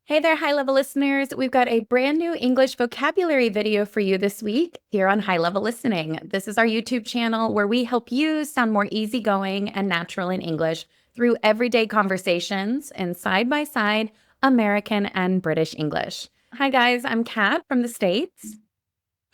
Hey there, high level listeners. We've got a brand new English vocabulary video for you this week here on High Level Listening. This is our YouTube channel where we help you sound more easygoing and natural in English through everyday conversations in side by side American and British English. Hi, guys. I'm Kat from the States.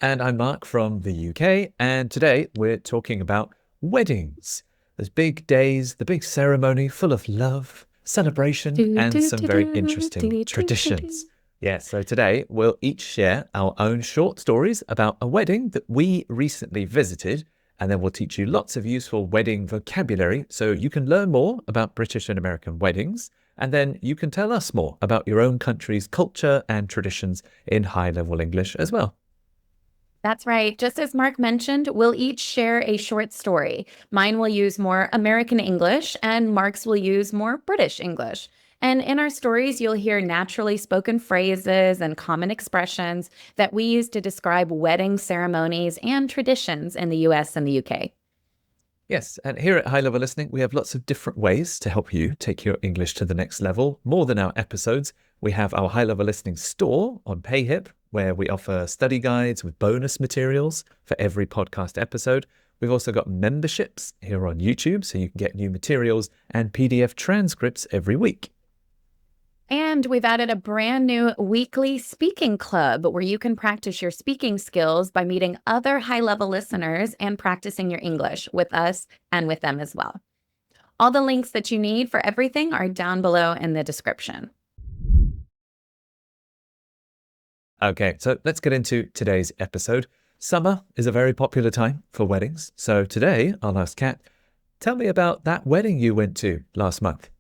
And I'm Mark from the UK, and today we're talking about weddings. Those big days, the big ceremony full of love, celebration, Do, and do, some do, very do, interesting do, do, do, traditions. do. Yes, so today we'll each share our own short stories about a wedding that we recently visited, and then we'll teach you lots of useful wedding vocabulary so you can learn more about British and American weddings, and then you can tell us more about your own country's culture and traditions in high-level English as well. That's right. Just as Mark mentioned, we'll each share a short story. Mine will use more American English, and Mark's will use more British English. And in our stories, you'll hear naturally spoken phrases and common expressions that we use to describe wedding ceremonies and traditions in the US and the UK. Yes, and here at High Level Listening, we have lots of different ways to help you take your English to the next level. More than our episodes, we have our High Level Listening store on PayHip, where we offer study guides with bonus materials for every podcast episode. We've also got memberships here on YouTube, so you can get new materials and PDF transcripts every week. And we've added a brand new weekly speaking club where you can practice your speaking skills by meeting other high level listeners and practicing your English with us and with them as well. All the links that you need for everything are down below in the description. Okay, so let's get into today's episode. Summer is a very popular time for weddings. So today I'll ask Kat, tell me about that wedding you went to last month.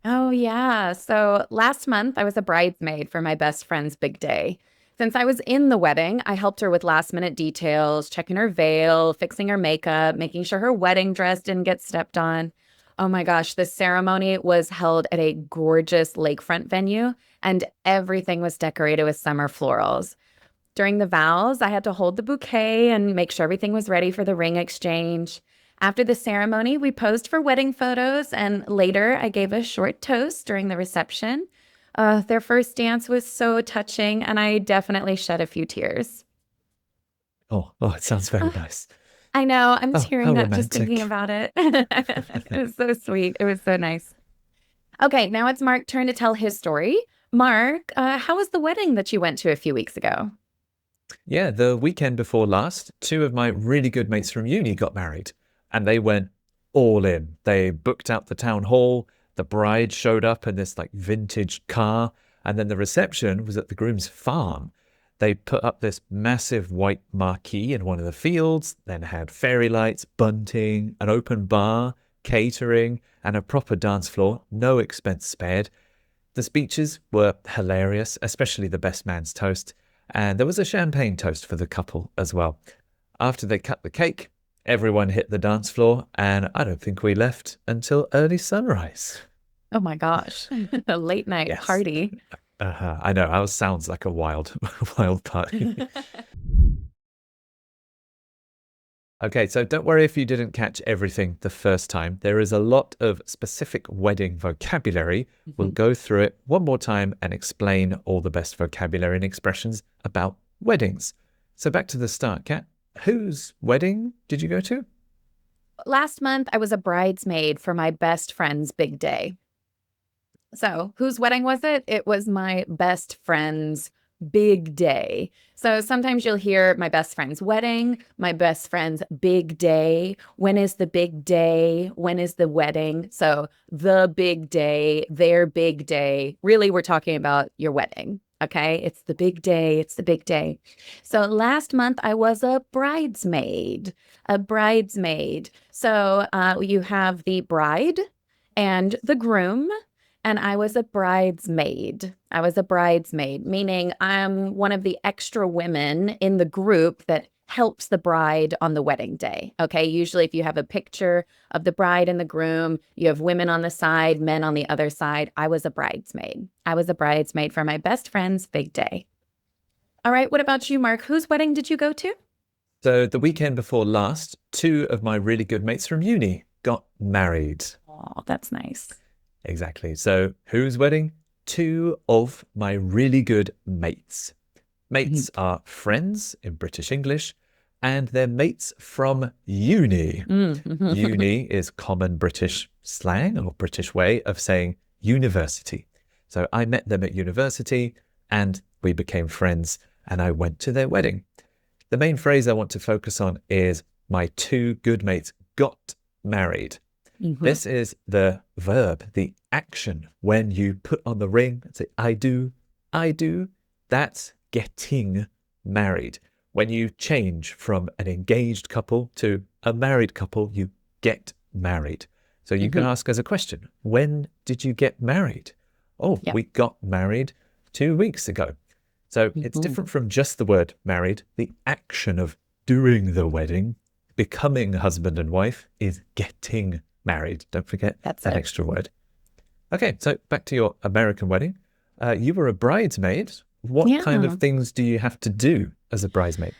Oh, yeah. So last month, I was a bridesmaid for my best friend's big day. Since I was in the wedding, I helped her with last minute details, checking her veil, fixing her makeup, making sure her wedding dress didn't get stepped on. Oh my gosh, the ceremony was held at a gorgeous lakefront venue, and everything was decorated with summer florals. During the vows, I had to hold the bouquet and make sure everything was ready for the ring exchange. After the ceremony, we posed for wedding photos, and later I gave a short toast during the reception. Their first dance was so touching, and I definitely shed a few tears. Oh, it sounds very Uh, nice. I know, I'm Oh, tearing how up just thinking romantic. about it. It was so sweet. It was so nice. Okay, now it's Mark's turn to tell his story. Mark, how was the wedding that you went to a few weeks ago? Yeah, the weekend before last, two of my really good mates from uni got married, and they went all in. They booked out the town hall, the bride showed up in this like vintage car, and then the reception was at the groom's farm. They put up this massive white marquee in one of the fields, then had fairy lights, bunting, an open bar, catering, and a proper dance floor, no expense spared. The speeches were hilarious, especially the best man's toast, and there was a champagne toast for the couple as well. After they cut the cake, everyone hit the dance floor, and I don't think we left until early sunrise. Oh my gosh, a late night Yes, party. I know, ours sounds like a wild, wild party. Okay, so don't worry if you didn't catch everything the first time. There is a lot of specific wedding vocabulary. We'll go through it one more time and explain all the best vocabulary and expressions about weddings. So back to the start, Kat. Whose wedding did you go to? Last month, I was a bridesmaid for my best friend's big day. So, whose wedding was it? It was my best friend's big day. So, sometimes you'll hear my best friend's wedding, my best friend's big day. When is the big day? When is the wedding? So, the big day, their big day. Really, we're talking about your wedding. Okay. It's the big day. It's the big day. So, last month, I was a bridesmaid. A bridesmaid. So, you have the bride and the groom, and I was a bridesmaid. I was a bridesmaid, meaning I'm one of the extra women in the group that helps the bride on the wedding day. Okay. Usually, if you have a picture of the bride and the groom, you have women on the side, men on the other side. I was a bridesmaid. I was a bridesmaid for my best friend's big day. All right. What about you, Mark? Whose wedding did you go to? So the weekend before last, two of my really good mates from uni got married. Oh, that's nice. Exactly. So whose wedding? two of my really good mates. Mates are friends in British English, and they're mates from uni. Uni is common British slang or British way of saying university. So I met them at university and we became friends and I went to their wedding. The main phrase I want to focus on is my two good mates got married. This is the verb, the action. When you put on the ring and say, I do, that's getting married. When you change from an engaged couple to a married couple, you get married. So you can ask as a question, when did you get married? Oh, we got married 2 weeks ago. So it's different from just the word married. The action of doing the wedding, becoming husband and wife, is getting married. Don't forget that extra word. Okay, so back to your American wedding. You were a bridesmaid. What kind of things do you have to do as a bridesmaid?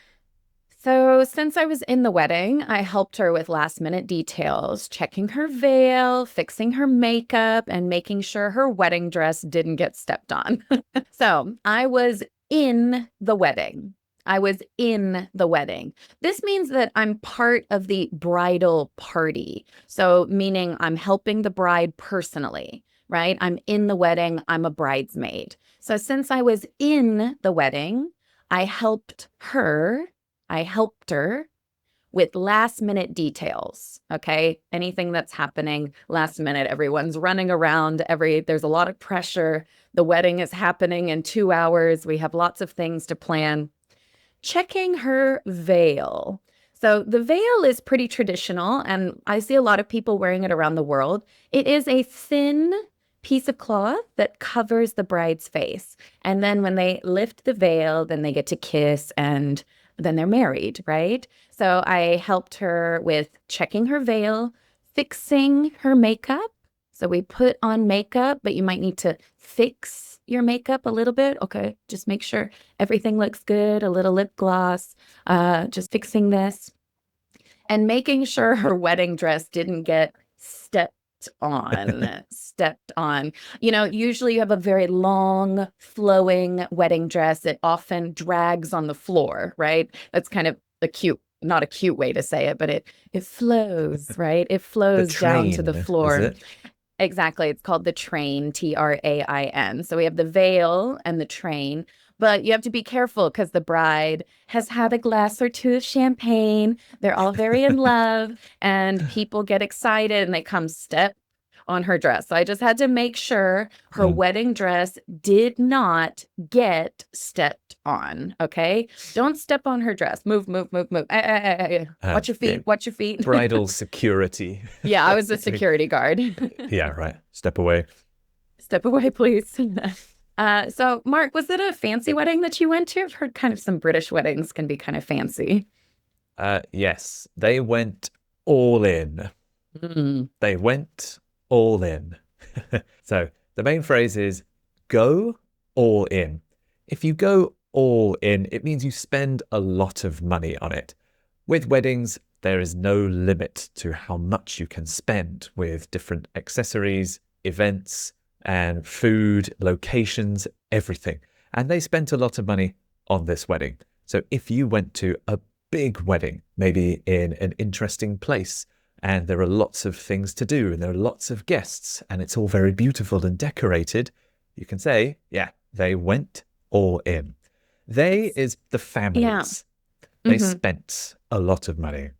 So since I was in the wedding, I helped her with last minute details, checking her veil, fixing her makeup, and making sure her wedding dress didn't get stepped on. So I was in the wedding. This means that I'm part of the bridal party. So meaning I'm helping the bride personally, right? I'm in the wedding. I'm a bridesmaid. So since I was in the wedding, I helped her with last minute details. Okay. Anything that's happening last minute, everyone's running around, there's a lot of pressure. The wedding is happening in 2 hours. We have lots of things to plan. Checking her veil. So the veil is pretty traditional, and I see a lot of people wearing it around the world. It is a thin piece of cloth that covers the bride's face. And then when they lift the veil, then they get to kiss and then they're married, right? So I helped her with checking her veil, fixing her makeup. So we put on makeup, but you might need to fix your makeup a little bit. Okay, just make sure everything looks good, a little lip gloss, just fixing this. And making sure her wedding dress didn't get stepped on. You know, usually you have a very long, flowing wedding dress. It often drags on the floor, right? That's kind of not a cute way to say it, but it flows, right? It flows down to the floor. Is it? Exactly. It's called the train, Train. So we have the veil and the train, but you have to be careful because the bride has had a glass or two of champagne. They're all very in love and people get excited and they come step on her dress. So I just had to make sure her wedding dress did not get stepped on. Okay. Don't step on her dress. Move. Watch your feet. Watch your feet. Bridal security. Yeah, I was a security guard. Yeah, right. Step away. Step away, please. So, Mark, was it a fancy wedding that you went to? I've heard kind of some British weddings can be kind of fancy. Yes, they went all in. They went all in. So the main phrase is go all in. If you go all in, it means you spend a lot of money on it. With weddings, there is no limit to how much you can spend with different accessories, events, and food, locations, everything. And they spent a lot of money on this wedding. So if you went to a big wedding, maybe in an interesting place, and there are lots of things to do, and there are lots of guests, and it's all very beautiful and decorated, you can say, yeah, they went all in. They is the families. Yeah. They spent a lot of money.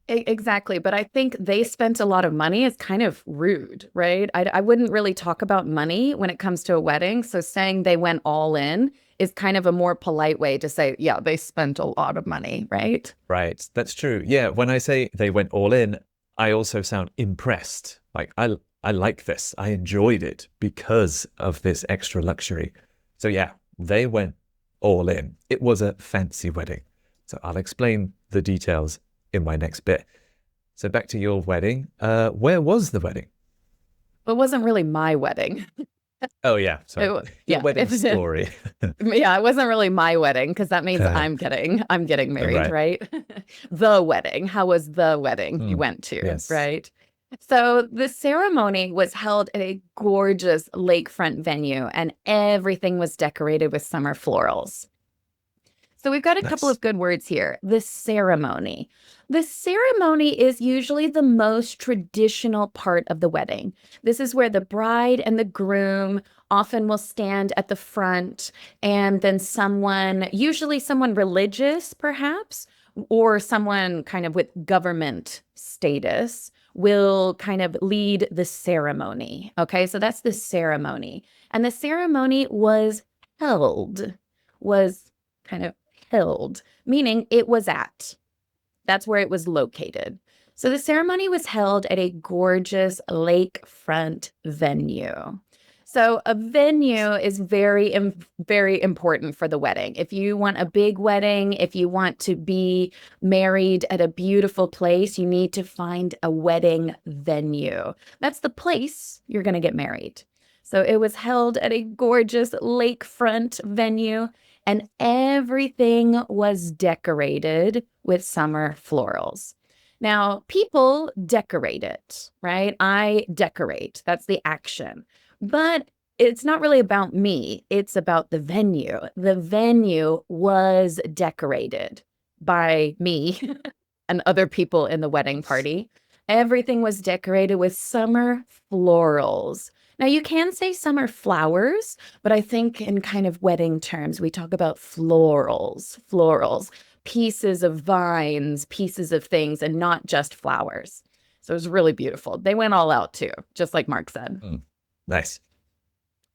Exactly. But I think they spent a lot of money is kind of rude, right? I wouldn't really talk about money when it comes to a wedding. So saying they went all in is kind of a more polite way to say, yeah, they spent a lot of money, right? Right. That's true. Yeah. When I say they went all in, I also sound impressed. Like, I like this. I enjoyed it because of this extra luxury. So yeah, they went all in. It was a fancy wedding. So I'll explain the details in my next bit. So back to your wedding. Where was the wedding? It wasn't really my wedding. Oh yeah, sorry. Your wedding story. Yeah, it wasn't really my wedding because that means I'm getting married, right? The wedding. How was the wedding you went to, yes. right? So the ceremony was held at a gorgeous lakefront venue, and everything was decorated with summer florals. So we've got a couple Nice. of good words here. The ceremony. The ceremony is usually the most traditional part of the wedding. This is where the bride and the groom often will stand at the front, and then someone, usually someone religious, perhaps, or someone kind of with government status, will kind of lead the ceremony. Okay, so that's the ceremony. And the ceremony was kind of held, meaning it was at. That's where it was located. So the ceremony was held at a gorgeous lakefront venue. So a venue is very important for the wedding. If you want a big wedding, if you want to be married at a beautiful place, you need to find a wedding venue. That's the place you're going to get married. So it was held at a gorgeous lakefront venue, and everything was decorated with summer florals. Now, people decorate it, right? I decorate. That's the action. But it's not really about me. It's about the venue. The venue was decorated by me and other people in the wedding party. Everything was decorated with summer florals. Now, you can say summer flowers, but I think in kind of wedding terms, we talk about florals, pieces of vines, pieces of things, and not just flowers. So it was really beautiful. They went all out too, just like Mark said. Mm, nice.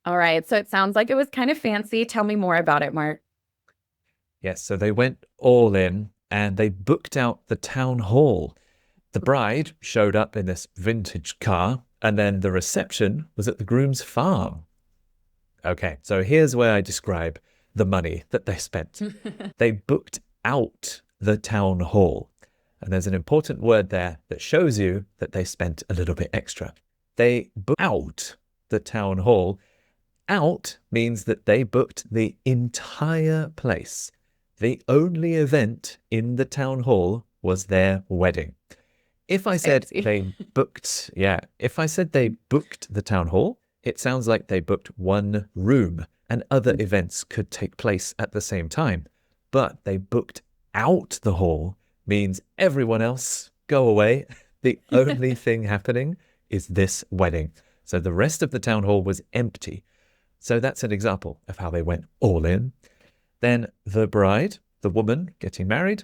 All right. So it sounds like it was kind of fancy. Tell me more about it, Mark. Yes, so they went all in and they booked out the town hall. The bride showed up in this vintage car, and then the reception was at the groom's farm. Okay, so here's where I describe the money that they spent. They booked out the town hall. And there's an important word there that shows you that they spent a little bit extra. They booked out the town hall. Out means that they booked the entire place. The only event in the town hall was their wedding. If I said they booked, if I said they booked the town hall, it sounds like they booked one room and other events could take place at the same time. But they booked out the hall means everyone else go away. The only thing happening is this wedding. So the rest of the town hall was empty. So that's an example of how they went all in. Then the bride, the woman getting married,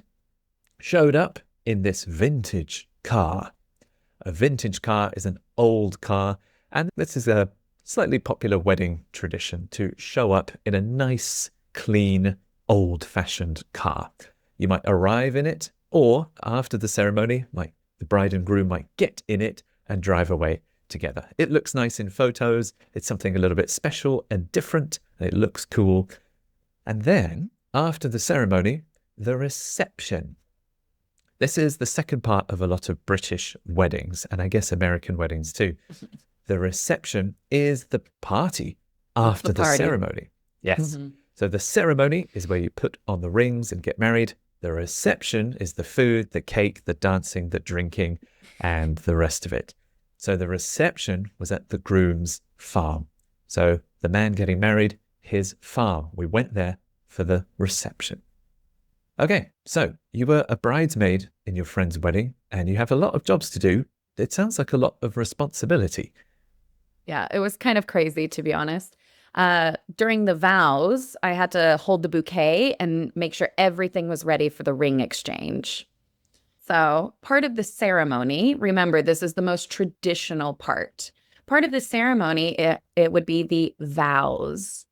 showed up in this vintage car. A vintage car is an old car, and this is a slightly popular wedding tradition to show up in a nice, clean, old-fashioned car. You might arrive in it, or after the ceremony, the bride and groom might get in it and drive away together. It looks nice in photos. It's something a little bit special and different, and it looks cool. And then, after the ceremony, the reception. This is the second part of a lot of British weddings, and I guess American weddings too. The reception is the party after the ceremony. Yes. Mm-hmm. So the ceremony is where you put on the rings and get married. The reception is the food, the cake, the dancing, the drinking, and the rest of it. So the reception was at the groom's farm. So the man getting married, his farm. We went there for the reception. Okay, so you were a bridesmaid in your friend's wedding and you have a lot of jobs to do. It sounds like a lot of responsibility. Yeah, it was kind of crazy, to be honest. During the vows, I had to hold the bouquet and make sure everything was ready for the ring exchange. So part of the ceremony, remember, this is the most traditional part. Part of the ceremony, it would be the vows,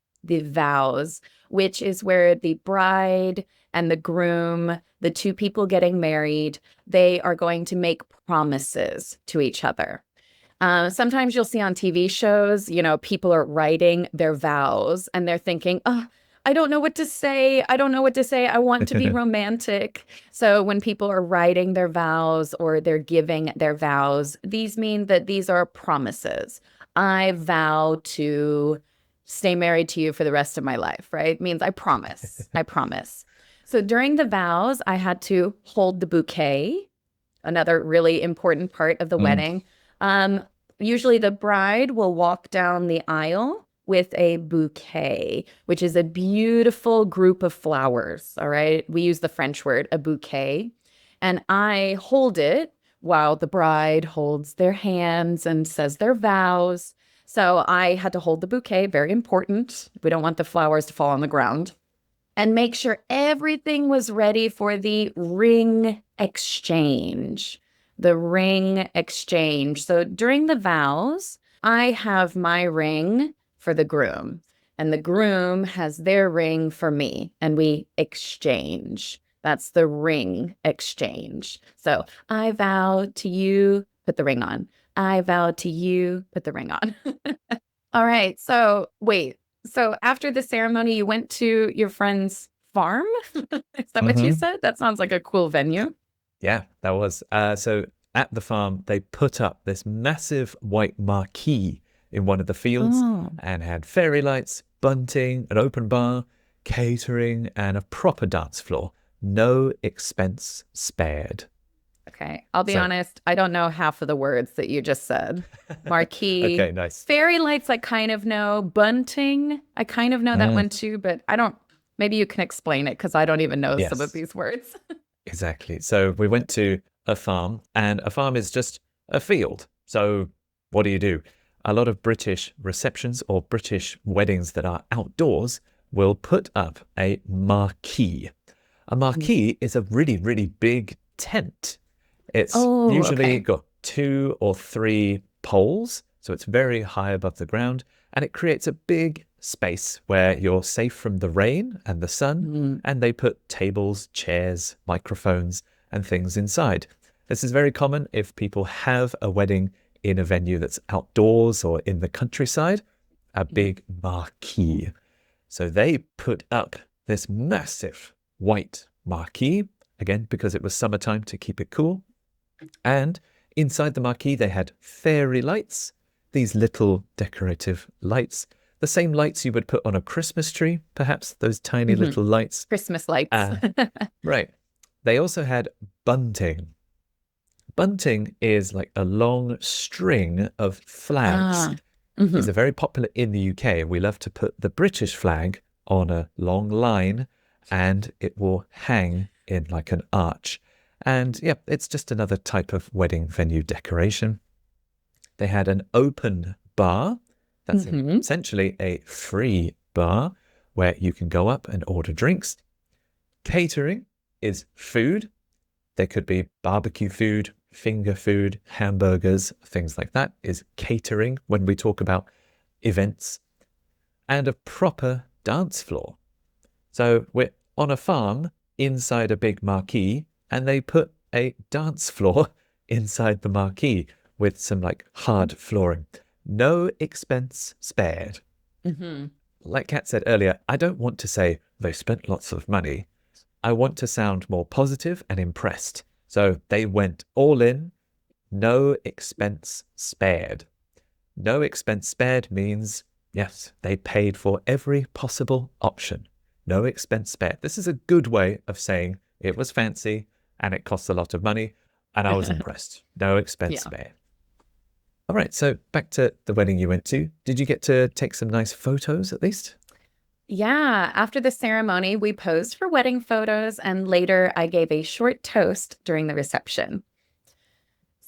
which is where the bride and the groom, the two people getting married, they are going to make promises to each other. Sometimes you'll see on TV shows, people are writing their vows and they're thinking, oh, I don't know what to say. I don't know what to say. I want to be romantic. So when people are writing their vows or they're giving their vows, these mean that these are promises. I vow to stay married to you for the rest of my life, right? It means I promise. I promise. So during the vows, I had to hold the bouquet, another really important part of the wedding. Um, Usually the bride will walk down the aisle with a bouquet, which is a beautiful group of flowers. All right. We use the French word, a bouquet. And I hold it while the bride holds their hands and says their vows. So I had to hold the bouquet, very important. We don't want the flowers to fall on the ground. And make sure everything was ready for the ring exchange. The ring exchange. So during the vows, I have my ring for the groom, and the groom has their ring for me, and we exchange. That's the ring exchange. So I vow to you, put the ring on. I vow to you, put the ring on. All right. So wait. So after the ceremony, you went to your friend's farm? Is that what you Hmm. said? That sounds like a cool venue. Yeah, that was. So at the farm, they put up this massive white marquee in one of the fields Oh, and had fairy lights, bunting, an open bar, catering, and a proper dance floor. No expense spared. okay. I'll be So, honest. I don't know half of the words that you just said. Marquee, okay, nice. fairy lights, I kind of know. Bunting, I kind of know that Mm, one too, but I don't. Maybe you can explain it because I don't even know some of yes, these words. exactly. So we went to a farm, and a farm is just a field. So what do? A lot of British receptions or British weddings that are outdoors will put up a marquee. A marquee is a really, really big tent. It's Oh, usually okay. got 2 or 3 poles, so it's very high above the ground, and it creates a big space where you're safe from the rain and the sun, Mm, and they put tables, chairs, microphones, and things inside. This is very common if people have a wedding in a venue that's outdoors or in the countryside, a mhm. big marquee. So they put up this massive white marquee, again, because it was summertime to keep it cool. And inside the marquee, they had fairy lights, these little decorative lights, the same lights you would put on a Christmas tree, perhaps those tiny Mhm. little lights. Christmas lights. Uh, right. They also had bunting. Bunting is like a long string of flags. Ah, These mhm. are very popular in the UK. We love to put the British flag on a long line and it will hang in like an arch. And yeah, it's just another type of wedding venue decoration. They had an open bar. That's Mhm. essentially a free bar where you can go up and order drinks. Catering is food. There could be barbecue food, finger food, hamburgers, things like that is catering when we talk about events, and a proper dance floor. So we're on a farm inside a big marquee, and they put a dance floor inside the marquee with some like hard flooring. No expense spared. Mhm. Like Kat said earlier, I don't want to say they spent lots of money. I want to sound more positive and impressed. So they went all in, no expense spared. No expense spared means, yes, they paid for every possible option. No expense spared. This is a good way of saying it was fancy and it cost a lot of money and I was impressed. No expense Yeah. spared. All right, so back to the wedding you went to. Did you get to take some nice photos at least? Yeah. After the ceremony, we posed for wedding photos, and later I gave a short toast during the reception.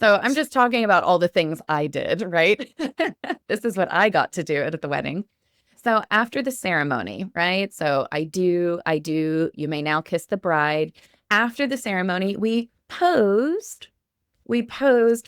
So I'm just talking about all the things I did, right? This is what I got to do at the wedding. So after the ceremony, right? So you may now kiss the bride. After the ceremony, we posed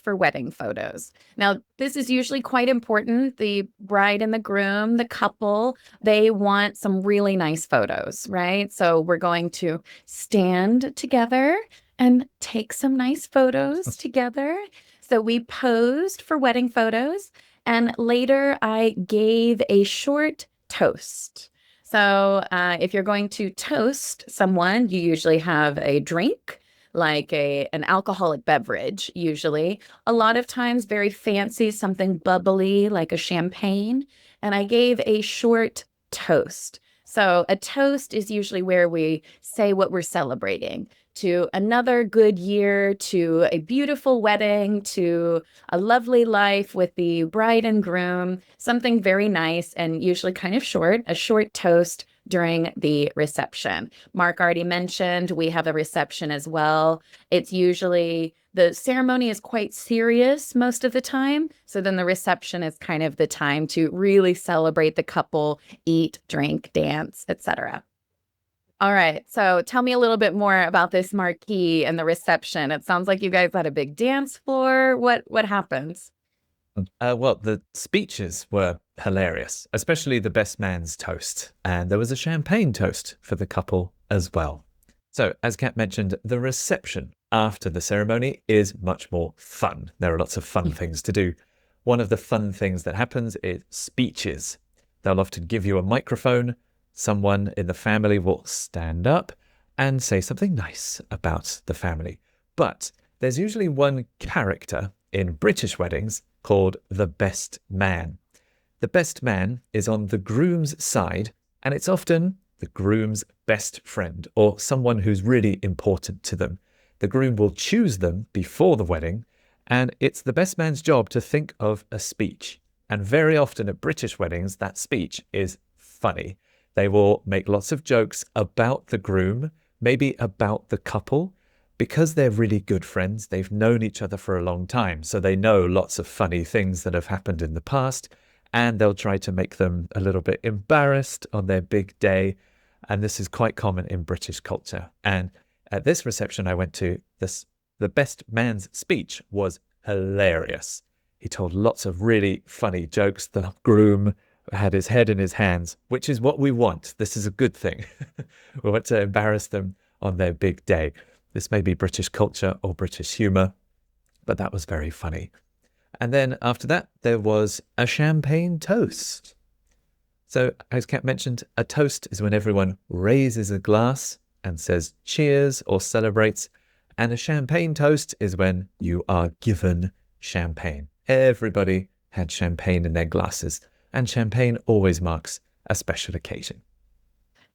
for wedding photos. Now, this is usually quite important. The bride and the groom, the couple, they want some really nice photos, right? So we're going to stand together and take some nice photos together. So we posed for wedding photos, and later I gave a short toast. So, if you're going to toast someone, you usually have a drink, like an alcoholic beverage, usually. A lot of times very fancy, something bubbly like a champagne. And I gave a short toast. So a toast is usually where we say what we're celebrating to another good year, to a beautiful wedding, to a lovely life with the bride and groom, something very nice and usually kind of short, a short toast during the reception. Mark already mentioned we have a reception as well. It's usually the ceremony is quite serious most of the time. So then the reception is kind of the time to really celebrate the couple, eat, drink, dance, etc. All right. So tell me a little bit more about this marquee and the reception. It sounds like you guys had a big dance floor. What happens? Well, the speeches were hilarious, especially the best man's toast. And there was a champagne toast for the couple as well. So, as Kat mentioned, the reception after the ceremony is much more fun. There are lots of fun things to do. One of the fun things that happens is speeches. They'll often give you a microphone. Someone in the family will stand up and say something nice about the family. But there's usually one character in British weddings called the best man. The best man is on the groom's side, and it's often the groom's best friend or someone who's really important to them. The groom will choose them before the wedding, and it's the best man's job to think of a speech. And very often at British weddings, that speech is funny. They will make lots of jokes about the groom, maybe about the couple. Because they're really good friends, they've known each other for a long time, so they know lots of funny things that have happened in the past, and they'll try to make them a little bit embarrassed on their big day. And this is quite common in British culture. And at this reception I went to, the best man's speech was hilarious. He told lots of really funny jokes. The groom had his head in his hands, which is what we want. This is a good thing. We want to embarrass them on their big day. This may be British culture or British humour, but that was very funny. And then after that, there was a champagne toast. So, as Kat mentioned, a toast is when everyone raises a glass and says cheers or celebrates. And a champagne toast is when you are given champagne. Everybody had champagne in their glasses, and champagne always marks a special occasion.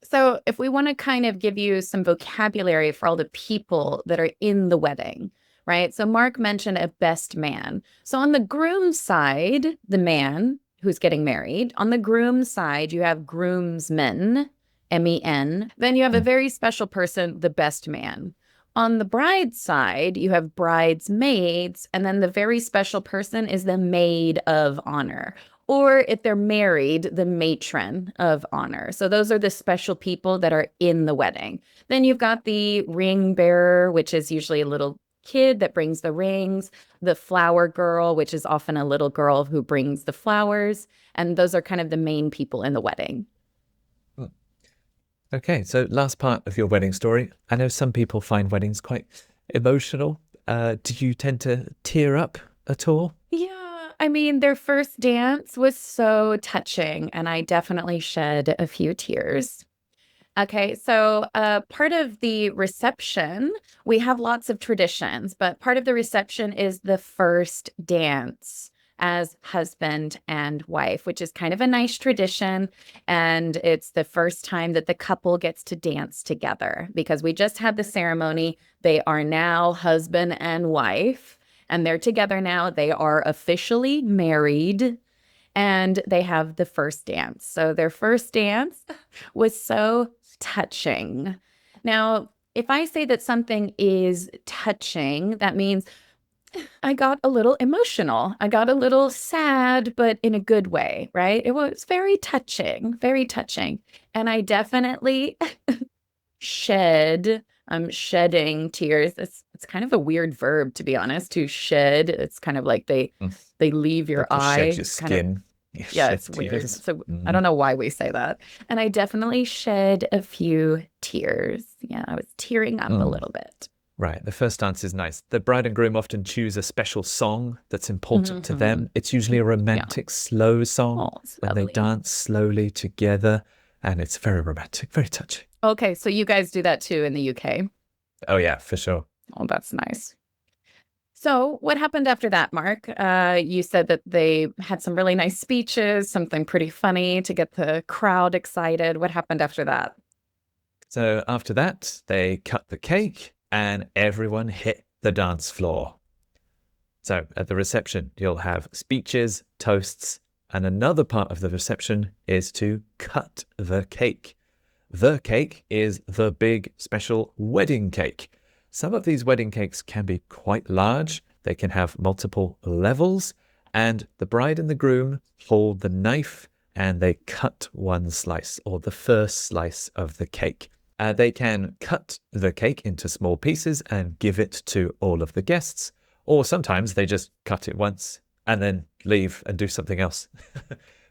So, if we want to kind of give you some vocabulary for all the people that are in the wedding, right? So, Mark mentioned a best man. So, on the groom's side, the man who's getting married, on the groom's side, you have groomsmen, men. Then you have a very special person, the best man. On the bride's side, you have bridesmaids, and then the very special person is the maid of honor. Or if they're married, the matron of honor. So those are the special people that are in the wedding. Then you've got the ring bearer, which is usually a little kid that brings the rings, the flower girl, which is often a little girl who brings the flowers. And those are kind of the main people in the wedding. Okay, so last part of your wedding story. I know some people find weddings quite emotional. Do you tend to tear up at all? Yeah, I mean, their first dance was so touching, and I definitely shed a few tears. Okay, so part of the reception, we have lots of traditions, but part of the reception is the first dance as husband and wife, which is kind of a nice tradition. And it's the first time that the couple gets to dance together because we just had the ceremony. They are now husband and wife, and they're together now. They are officially married. And they have the first dance. So their first dance was so touching. Now, if I say that something is touching, that means I got a little emotional. I got a little sad, but in a good way, right? It was very touching, very touching. And I definitely shed. I'm shedding tears. It's kind of a weird verb, to be honest, to shed. It's kind of like they leave your Like you shed eye. your Kind of, skin. You yeah, shed it's weird. tears. So I don't know why we say that. And I definitely shed a few tears. Yeah, I was tearing up a little bit. Right, the first dance is nice. The bride and groom often choose a special song that's important to Mhm. them. It's usually a Yeah. romantic, slow song Oh, it's when they lovely. dance slowly together, and it's very romantic, very touching. Okay, so you guys do that too in the UK. Oh yeah, for sure. Oh, that's nice. So, what happened after that, Mark? You said that they had some really nice speeches, something pretty funny to get the crowd excited. What happened after that? So after that, they cut the cake and everyone hit the dance floor. So at the reception, you'll have speeches, toasts, and another part of the reception is to cut the cake. The cake is the big special wedding cake. Some of these wedding cakes can be quite large. They can have multiple levels, and the bride and the groom hold the knife and they cut one slice, or the first slice of the cake. They can cut the cake into small pieces and give it to all of the guests, or sometimes they just cut it once and then leave and do something else.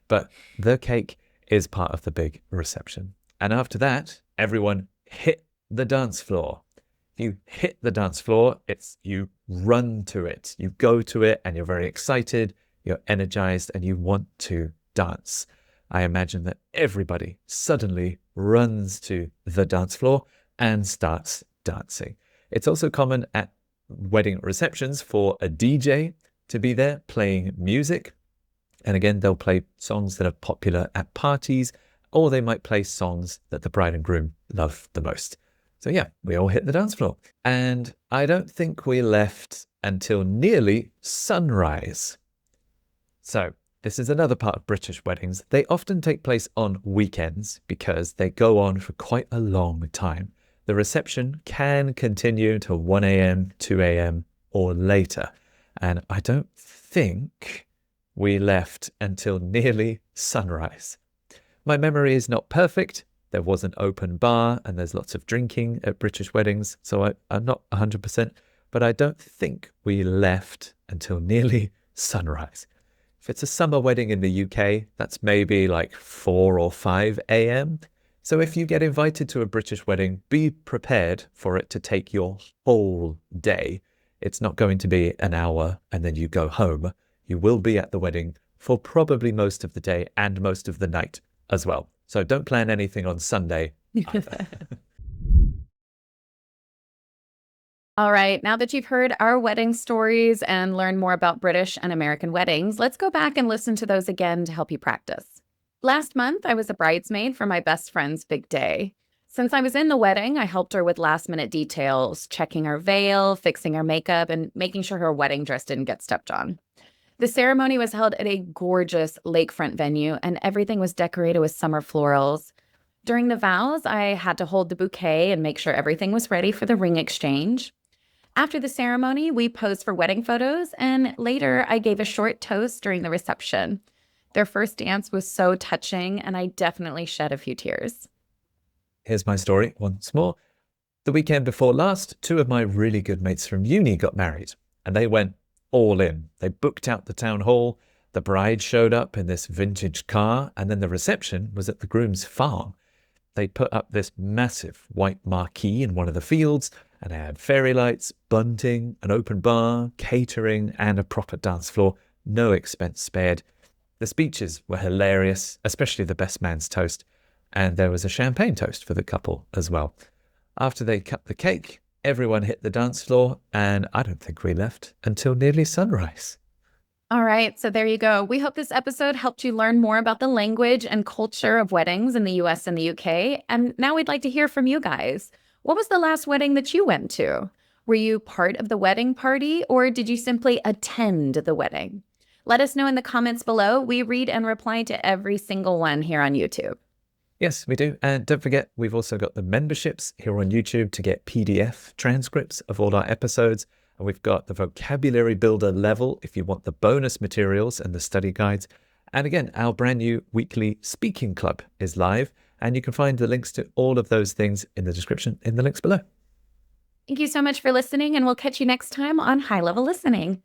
But the cake is part of the big reception. And after that, everyone hit the dance floor. If you hit the dance floor, it's you run to it. You go to it and you're very excited, you're energized, and you want to dance. I imagine that everybody suddenly runs to the dance floor and starts dancing. It's also common at wedding receptions for a DJ to be there playing music. And again, they'll play songs that are popular at parties, or they might play songs that the bride and groom love the most. So yeah, we all hit the dance floor. And I don't think we left until nearly sunrise. So this is another part of British weddings. They often take place on weekends because they go on for quite a long time. The reception can continue till 1 a.m., 2 a.m. or later. And I don't think we left until nearly sunrise. My memory is not perfect. There was an open bar and there's lots of drinking at British weddings, so I'm not 100%, but I don't think we left until nearly sunrise. If it's a summer wedding in the UK, that's maybe like 4 or 5 a.m. So if you get invited to a British wedding, be prepared for it to take your whole day. It's not going to be an hour and then you go home. You will be at the wedding for probably most of the day and most of the night as well. So don't plan anything on Sunday either. All right, now that you've heard our wedding stories and learned more about British and American weddings, let's go back and listen to those again to help you practice. Last month, I was a bridesmaid for my best friend's big day. Since I was in the wedding, I helped her with last-minute details, checking her veil, fixing her makeup, and making sure her wedding dress didn't get stepped on. The ceremony was held at a gorgeous lakefront venue, and everything was decorated with summer florals. During the vows, I had to hold the bouquet and make sure everything was ready for the ring exchange. After the ceremony, we posed for wedding photos, and later I gave a short toast during the reception. Their first dance was so touching, and I definitely shed a few tears. Here's my story once more. The weekend before last, 2 of my really good mates from uni got married, and they went all in. They booked out the town hall, the bride showed up in this vintage car, and then the reception was at the groom's farm. They put up this massive white marquee in one of the fields, and they had fairy lights, bunting, an open bar, catering, and a proper dance floor. No expense spared. The speeches were hilarious, especially the best man's toast, and there was a champagne toast for the couple as well. After they cut the cake, everyone hit the dance floor, and I don't think we left until nearly sunrise. All right, so there you go. We hope this episode helped you learn more about the language and culture of weddings in the US and the UK. And now we'd like to hear from you guys. What was the last wedding that you went to? Were you part of the wedding party, or did you simply attend the wedding? Let us know in the comments below. We read and reply to every single one here on YouTube. Yes, we do. And don't forget, we've also got the memberships here on YouTube to get PDF transcripts of all our episodes. And we've got the vocabulary builder level if you want the bonus materials and the study guides. And again, our brand new weekly speaking club is live. And you can find the links to all of those things in the description in the links below. Thank you so much for listening, and we'll catch you next time on High Level Listening.